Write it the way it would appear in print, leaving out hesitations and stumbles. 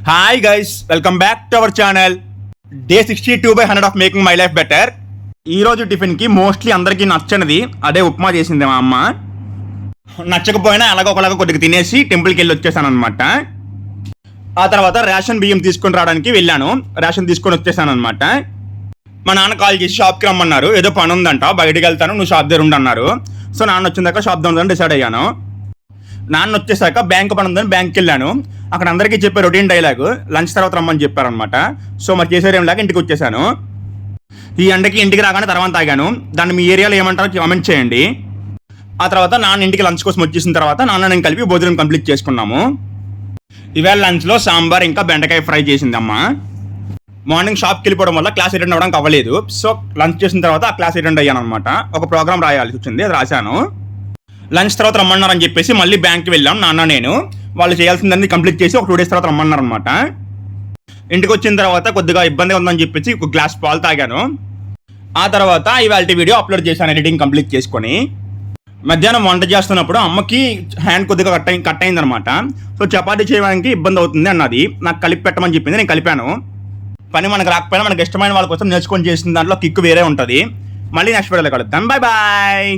Hi guys, welcome back to our channel. Day 62/100 of making my life better. ఈరోజు టిఫిన్కి mostly అందరికీ నచ్చనిది అదే ఉప్మా చేసింది మా అమ్మ. నచ్చకపోయినా అలాగ ఒకలాగా కొద్దిగా తినేసి టెంపుల్కి వెళ్ళి వచ్చేసాను అనమాట. ఆ తర్వాత రేషన్ బియ్యం తీసుకొని రావడానికి వెళ్ళాను. రేషన్ తీసుకొని వచ్చేసాను అనమాట. మా నాన్న కాల్ చేసి షాప్కి రమ్మన్నారు. ఏదో పని ఉందంట, బయటికి వెళ్తాను, నువ్వు షాప్ దగ్గర ఉండన్నారు. సో నాన్న వచ్చిన దాకా షాప్ దగ్గర డిసైడ్ అయ్యాను. నాన్న వచ్చేసాక బ్యాంక్ పని ఉందని బ్యాంక్కి వెళ్ళాను. అక్కడ అందరికీ చెప్పే రొటీన్ డైలాగ్ లంచ్ తర్వాత రమ్మని చెప్పారనమాట. సో మరి చేసేదేం లేక ఇంటికి వచ్చేసాను. ఈ ఎండకి ఇంటికి రాగానే తర్వాత తాగాను. దాన్ని మీ ఏరియాలో ఏమంటారో కామెంట్ చేయండి. ఆ తర్వాత నాన్న ఇంటికి లంచ్ కోసం వచ్చేసిన తర్వాత నాన్న నేను కలిపి భోజనం కంప్లీట్ చేసుకున్నాము. ఈవేళ లంచ్లో సాంబార్ ఇంకా బెండకాయ ఫ్రై చేసింది అమ్మ. మార్నింగ్ షాప్కి వెళ్ళిపోవడం వల్ల క్లాస్ అటెండ్ అవ్వడానికి అవ్వలేదు. సో లంచ్ చేసిన తర్వాత ఆ క్లాస్ అటెండ్ అయ్యాను అనమాట. ఒక ప్రోగ్రామ్ రాయాల్సి వచ్చింది, అది రాశాను. లంచ్ తర్వాత రమ్మన్నారని చెప్పేసి మళ్ళీ బ్యాంక్కి వెళ్ళాం నాన్న నేను. వాళ్ళు చేయాల్సిందన్నీ కంప్లీట్ చేసి ఒక 2 days తర్వాత రమ్మన్నారు అనమాట. ఇంటికి వచ్చిన తర్వాత కొద్దిగా ఇబ్బందిగా ఉందని చెప్పేసి ఒక గ్లాస్ పాలు తాగాను. ఆ తర్వాత ఇవాళ వీడియో అప్లోడ్ చేశాను ఎడిటింగ్ కంప్లీట్ చేసుకొని. మధ్యాహ్నం వంట చేస్తున్నప్పుడు అమ్మకి హ్యాండ్ కొద్దిగా కట్ అయిందనమాట. సో చపాతీ చేయడానికి ఇబ్బంది అవుతుంది అన్నది. నాకు కలిపి పెట్టమని చెప్పింది, నేను కలిపాను. పని మనకు రాకపోయినా మనకు ఇష్టమైన వాళ్ళ కోసం నేర్చుకొని చేసిన దాంట్లో కిక్ వేరే ఉంటుంది. మళ్ళీ నెక్స్ట్ వీడియోలో కలుద్దాం. Bye bye.